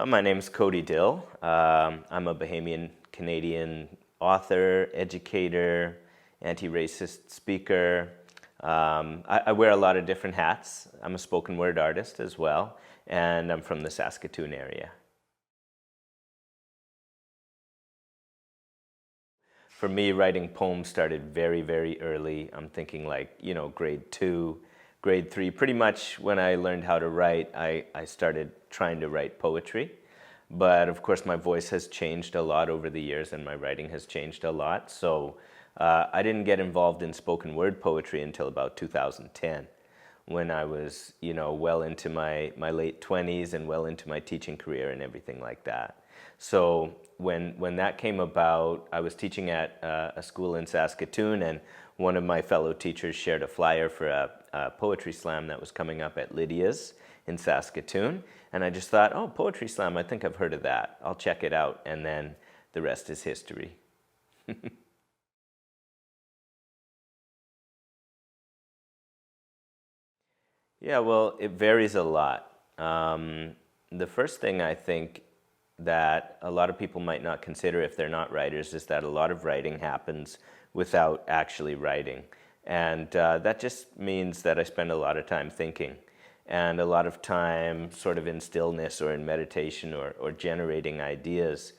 My name's Khodi Dill. I'm a Bahamian Canadian author, educator, anti-racist speaker. I wear a lot of different hats. I'm a spoken word artist as well, and I'm from the Saskatoon area. For me, writing poems started very, very early. I'm thinking like, grade 2, grade 3. Pretty much when I learned how to write, I started trying to write poetry. But of course, my voice has changed a lot over the years and my writing has changed a lot. So I didn't get involved in spoken word poetry until about 2010, when I was, well into my late 20s and well into my teaching career and everything like that. So when that came about, I was teaching at a school in Saskatoon, and one of my fellow teachers shared a flyer for a poetry slam that was coming up at Lydia's in Saskatoon. And I just thought, oh, poetry slam, I think I've heard of that. I'll check it out. And then the rest is history. Yeah, well, it varies a lot. The first thing I think that a lot of people might not consider if they're not writers is that a lot of writing happens without actually writing. And that just means that I spend a lot of time thinking and a lot of time sort of in stillness or in meditation or generating ideas.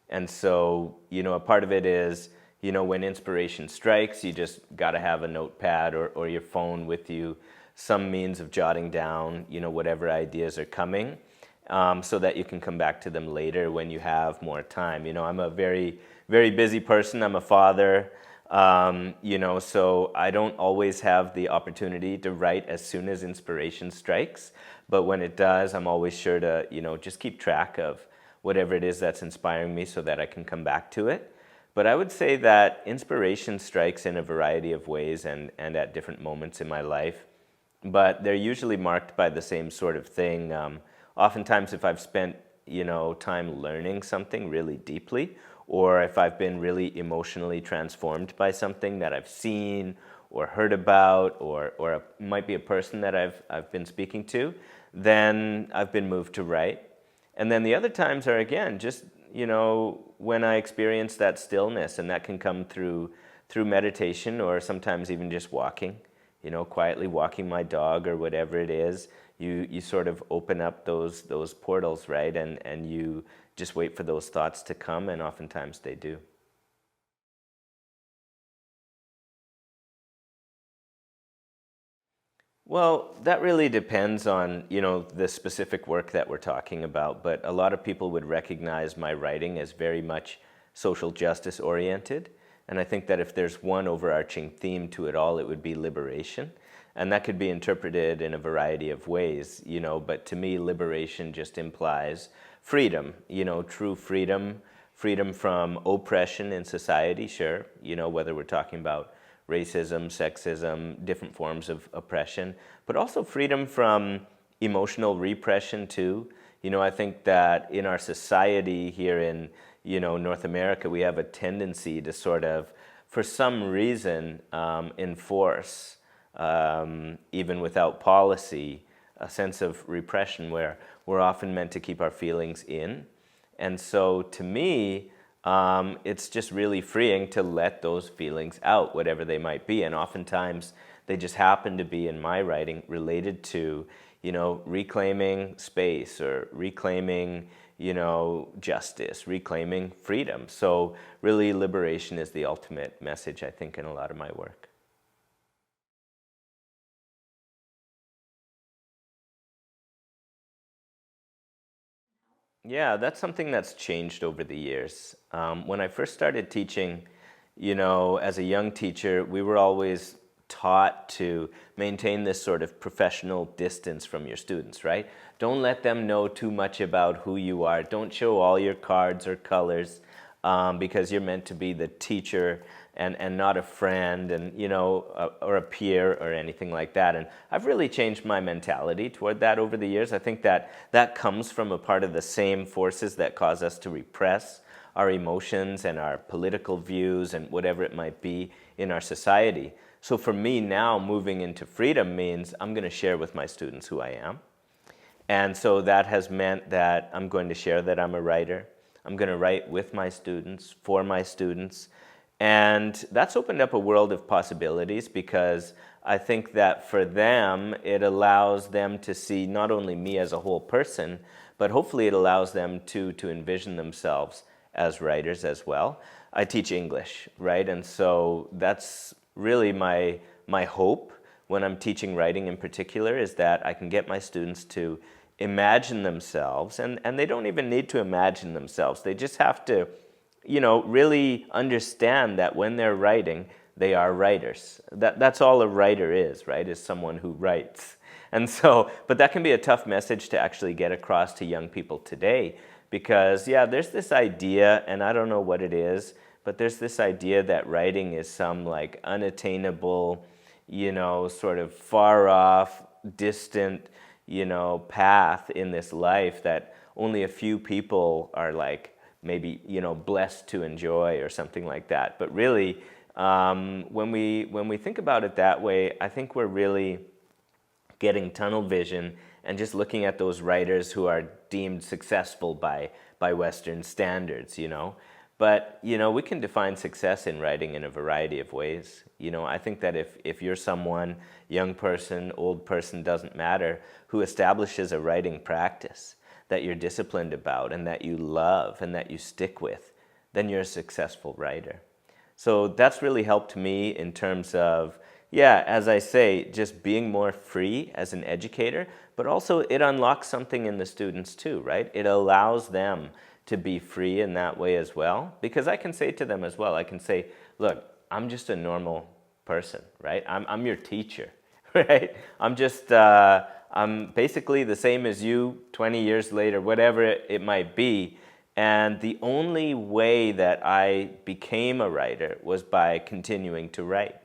And so, a part of it is, when inspiration strikes, you just got to have a notepad or your phone with you, some means of jotting down, whatever ideas are coming, so that you can come back to them later when you have more time. I'm a very, very busy person. I'm a father, so I don't always have the opportunity to write as soon as inspiration strikes. But when it does, I'm always sure to, just keep track of whatever it is that's inspiring me so that I can come back to it. But I would say that inspiration strikes in a variety of ways and at different moments in my life. But they're usually marked by the same sort of thing. Oftentimes, if I've spent, time learning something really deeply, or if I've been really emotionally transformed by something that I've seen or heard about, or it might be a person that I've been speaking to, then I've been moved to write. And then the other times are, again, just, when I experience that stillness, and that can come through meditation or sometimes even just walking. Quietly walking my dog or whatever it is, you sort of open up those portals, right? And you just wait for those thoughts to come, and oftentimes they do. Well, that really depends on, the specific work that we're talking about, but a lot of people would recognize my writing as very much social justice oriented. And I think that if there's one overarching theme to it all, it would be liberation. And that could be interpreted in a variety of ways, but to me, liberation just implies freedom, true freedom, freedom from oppression in society, sure, whether we're talking about racism, sexism, different forms of oppression, but also freedom from emotional repression too. I think that in our society here in North America, we have a tendency to sort of, for some reason, enforce, even without policy, a sense of repression where we're often meant to keep our feelings in. And so to me, it's just really freeing to let those feelings out, whatever they might be. And oftentimes, they just happen to be, in my writing, related to, reclaiming space or reclaiming justice, reclaiming freedom. So really, liberation is the ultimate message, I think, in a lot of my work. Yeah, that's something that's changed over the years. When I first started teaching, as a young teacher, we were always taught to maintain this sort of professional distance from your students, right? Don't let them know too much about who you are. Don't show all your cards or colors, because you're meant to be the teacher and not a friend and, or a peer or anything like that. And I've really changed my mentality toward that over the years. I think that that comes from a part of the same forces that cause us to repress our emotions and our political views and whatever it might be in our society. So for me now, moving into freedom means I'm going to share with my students who I am. And so that has meant that I'm going to share that I'm a writer. I'm going to write with my students, for my students. And that's opened up a world of possibilities, because I think that for them, it allows them to see not only me as a whole person, but hopefully it allows them to envision themselves as writers as well. I teach English, right? And so that's really my hope when I'm teaching writing in particular, is that I can get my students to imagine themselves, and they don't even need to imagine themselves. They just have to, really understand that when they're writing, they are writers. That's all a writer is, right? Is someone who writes. And so, but that can be a tough message to actually get across to young people today, because there's this idea, and I don't know what it is, but there's this idea that writing is some like unattainable, sort of far off, distant, path in this life that only a few people are like maybe, blessed to enjoy or something like that. But really, when we think about it that way, I think we're really getting tunnel vision and just looking at those writers who are deemed successful by Western standards, But, we can define success in writing in a variety of ways. I think that if you're someone, young person, old person, doesn't matter, who establishes a writing practice that you're disciplined about and that you love and that you stick with, then you're a successful writer. So that's really helped me in terms of, as I say, just being more free as an educator, but also it unlocks something in the students too, right? It allows them to be free in that way as well, because I can say to them as well, I can say, look, I'm just a normal person, right? I'm your teacher, right? I'm basically the same as you 20 years later, whatever it might be. And the only way that I became a writer was by continuing to write.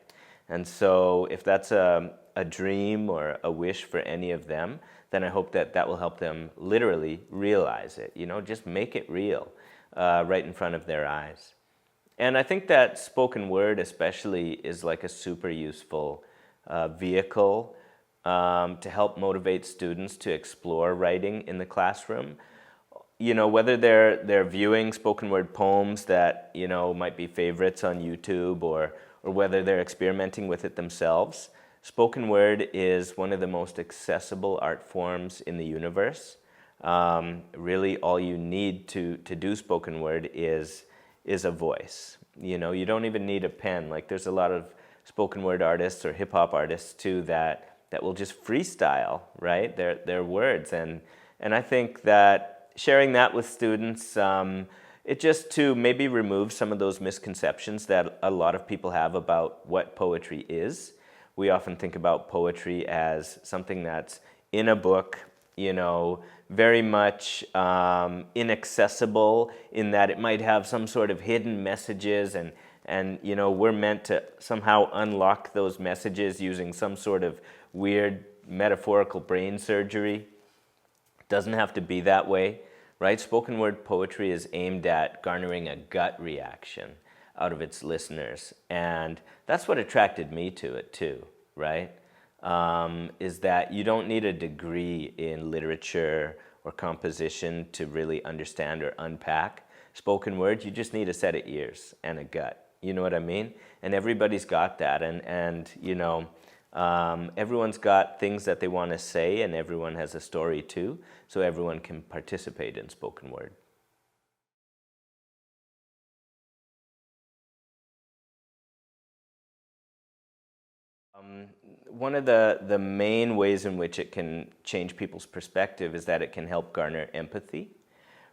And so if that's a dream or a wish for any of them, then I hope that will help them literally realize it, just make it real right in front of their eyes. And I think that spoken word especially is like a super useful vehicle to help motivate students to explore writing in the classroom. Whether they're viewing spoken word poems that, might be favorites on YouTube, or whether they're experimenting with it themselves, spoken word is one of the most accessible art forms in the universe. Really, all you need to do spoken word is a voice. You don't even need a pen. Like, there's a lot of spoken word artists or hip hop artists too that will just freestyle, right? Their words, and I think that sharing that with students, it just to maybe remove some of those misconceptions that a lot of people have about what poetry is. We often think about poetry as something that's in a book, very much inaccessible, in that it might have some sort of hidden messages, and we're meant to somehow unlock those messages using some sort of weird metaphorical brain surgery. It doesn't have to be that way, right? Spoken word poetry is aimed at garnering a gut reaction out of its listeners. And that's what attracted me to it too, right? Is that you don't need a degree in literature or composition to really understand or unpack spoken word. You just need a set of ears and a gut. You know what I mean? And everybody's got that. And everyone's got things that they want to say, and everyone has a story too. So everyone can participate in spoken word. One of the main ways in which it can change people's perspective is that it can help garner empathy,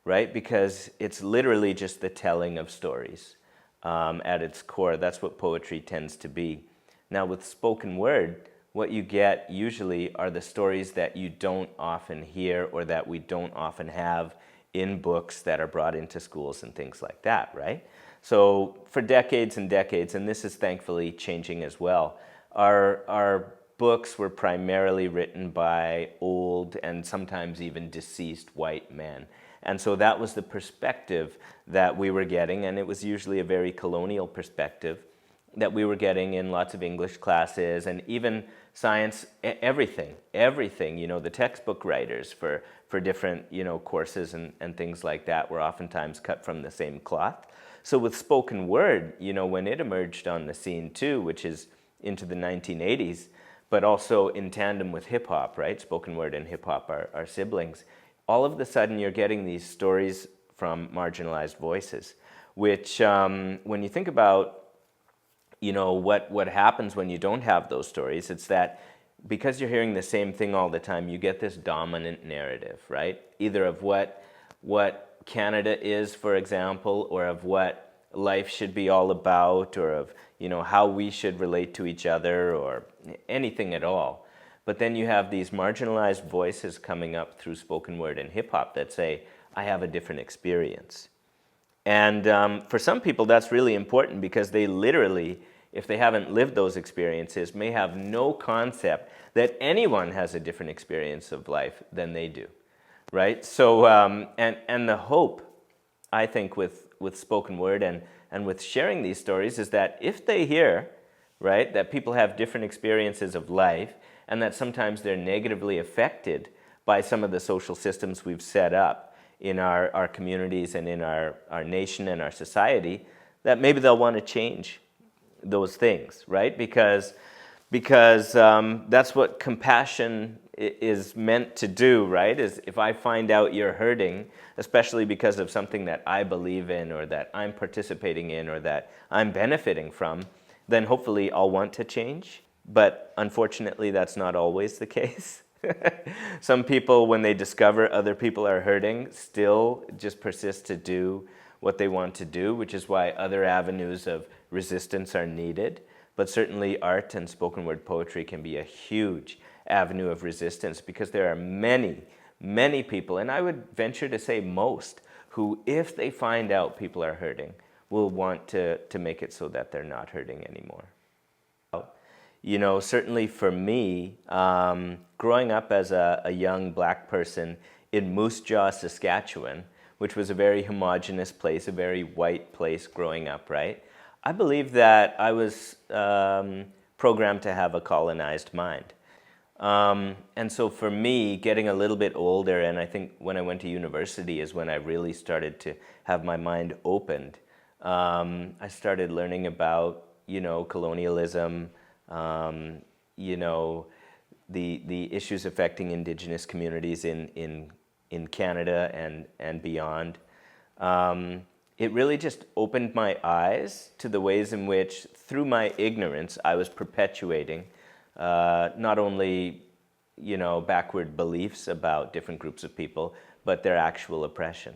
right? Because it's literally just the telling of stories at its core. That's what poetry tends to be. Now, with spoken word, what you get usually are the stories that you don't often hear, or that we don't often have in books that are brought into schools and things like that, right? So for decades and decades, and this is thankfully changing as well, our books were primarily written by old and sometimes even deceased white men. And so that was the perspective that we were getting, and it was usually a very colonial perspective. that we were getting in lots of English classes, and even science, everything, the textbook writers for different, courses and things like that were oftentimes cut from the same cloth. So with spoken word, when it emerged on the scene too, which is into the 1980s, but also in tandem with hip hop, right? Spoken word and hip hop are siblings. All of a sudden you're getting these stories from marginalized voices, which when you think about what happens when you don't have those stories, it's that because you're hearing the same thing all the time, you get this dominant narrative, right? Either of what Canada is, for example, or of what life should be all about, or of how we should relate to each other, or anything at all. But then you have these marginalized voices coming up through spoken word and hip hop that say, I have a different experience. And for some people, that's really important because they literally, if they haven't lived those experiences, may have no concept that anyone has a different experience of life than they do, right? So, and the hope, I think, with spoken word and with sharing these stories is that if they hear, right, that people have different experiences of life and that sometimes they're negatively affected by some of the social systems we've set up in our communities and in our nation and our society, that maybe they'll want to change those things, right? Because that's what compassion is meant to do, right? Is if I find out you're hurting, especially because of something that I believe in or that I'm participating in or that I'm benefiting from, then hopefully I'll want to change. But unfortunately, that's not always the case. Some people, when they discover other people are hurting, still just persist to do what they want to do, which is why other avenues of resistance are needed. But certainly art and spoken word poetry can be a huge avenue of resistance because there are many, many people, and I would venture to say most, who, if they find out people are hurting, will want to make it so that they're not hurting anymore. Certainly for me, growing up as a young black person in Moose Jaw, Saskatchewan, which was a very homogenous place, a very white place growing up, right? I believe that I was programmed to have a colonized mind. And so for me, getting a little bit older, and I think when I went to university is when I really started to have my mind opened. I started learning about, colonialism, the issues affecting Indigenous communities in Canada and beyond. It really just opened my eyes to the ways in which, through my ignorance, I was perpetuating not only, backward beliefs about different groups of people, but their actual oppression.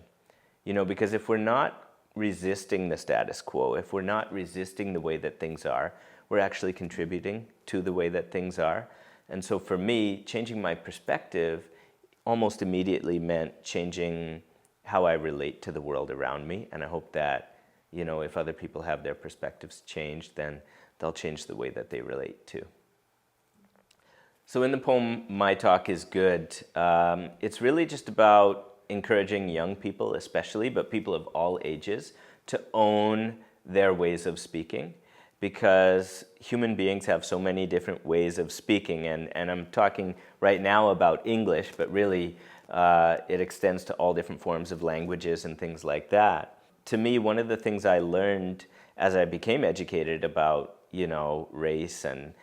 Because if we're not resisting the status quo, if we're not resisting the way that things are, we're actually contributing to the way that things are. And so for me, changing my perspective almost immediately meant changing how I relate to the world around me. And I hope that, if other people have their perspectives changed, then they'll change the way that they relate too. So in the poem, My Talk is Good, it's really just about encouraging young people especially, but people of all ages, to own their ways of speaking. Because human beings have so many different ways of speaking, and I'm talking right now about English, but really it extends to all different forms of languages and things like that. To me, one of the things I learned as I became educated about, race and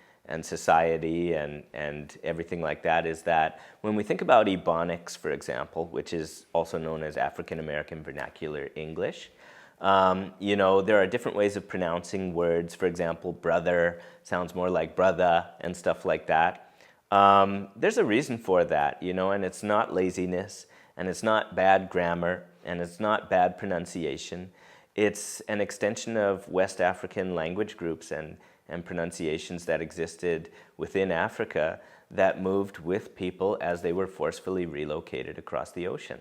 society and everything like that is that when we think about Ebonics, for example, which is also known as African American Vernacular English, there are different ways of pronouncing words. For example, brother sounds more like brother and stuff like that. There's a reason for that, and it's not laziness, and it's not bad grammar, and it's not bad pronunciation. It's an extension of West African language groups and pronunciations that existed within Africa that moved with people as they were forcefully relocated across the ocean.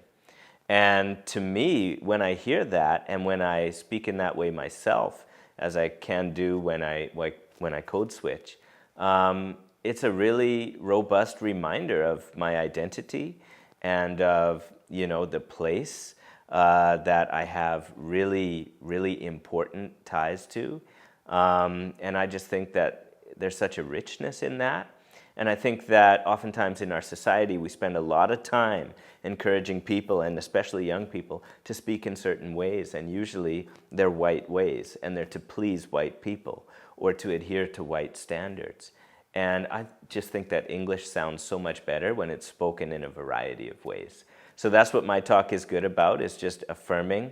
And to me, when I hear that, and when I speak in that way myself, as I can do when I code switch, it's a really robust reminder of my identity and of the place that I have really, really important ties to. And I just think that there's such a richness in that. And I think that oftentimes in our society, we spend a lot of time encouraging people, and especially young people, to speak in certain ways. And usually they're white ways, and they're to please white people or to adhere to white standards. And I just think that English sounds so much better when it's spoken in a variety of ways. So that's what my talk is good about, is just affirming,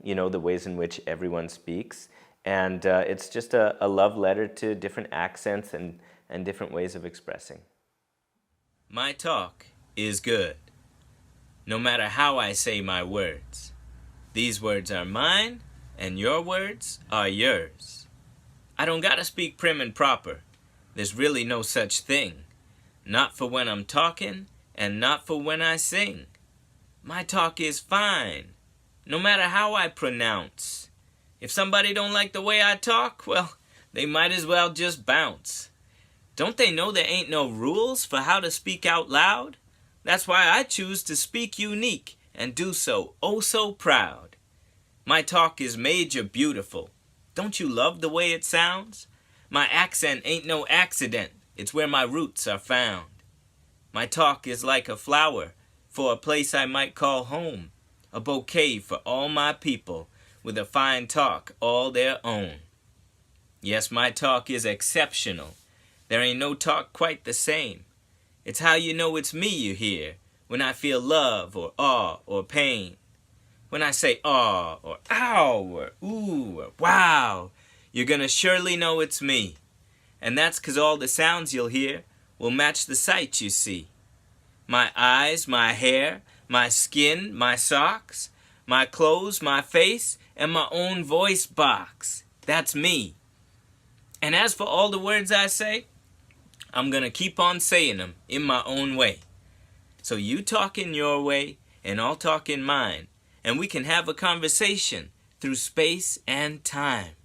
the ways in which everyone speaks. And it's just a love letter to different accents and different ways of expressing. My talk is good, no matter how I say my words. These words are mine, and your words are yours. I don't gotta speak prim and proper. There's really no such thing. Not for when I'm talking, and not for when I sing. My talk is fine, no matter how I pronounce. If somebody don't like the way I talk, well, they might as well just bounce. Don't they know there ain't no rules for how to speak out loud? That's why I choose to speak unique and do so oh so proud. My talk is major beautiful. Don't you love the way it sounds? My accent ain't no accident. It's where my roots are found. My talk is like a flower for a place I might call home. A bouquet for all my people with a fine talk all their own. Yes, my talk is exceptional. There ain't no talk quite the same. It's how you know it's me you hear when I feel love or awe or pain. When I say aw or ow or ooh or wow, you're gonna surely know it's me. And that's 'cause all the sounds you'll hear will match the sight you see. My eyes, my hair, my skin, my socks, my clothes, my face, and my own voice box. That's me. And as for all the words I say, I'm gonna keep on saying them in my own way. So you talk in your way, and I'll talk in mine, and we can have a conversation through space and time.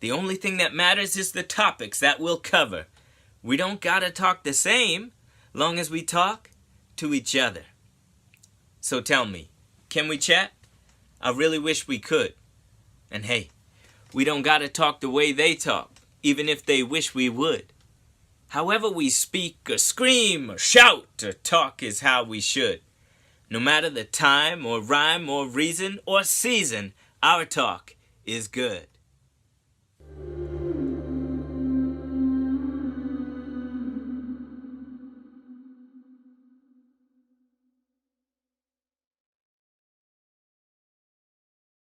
The only thing that matters is the topics that we'll cover. We don't gotta talk the same, long as we talk to each other. So tell me, can we chat? I really wish we could. And hey, we don't gotta talk the way they talk, even if they wish we would. However we speak or scream or shout or talk is how we should. No matter the time or rhyme or reason or season, our talk is good.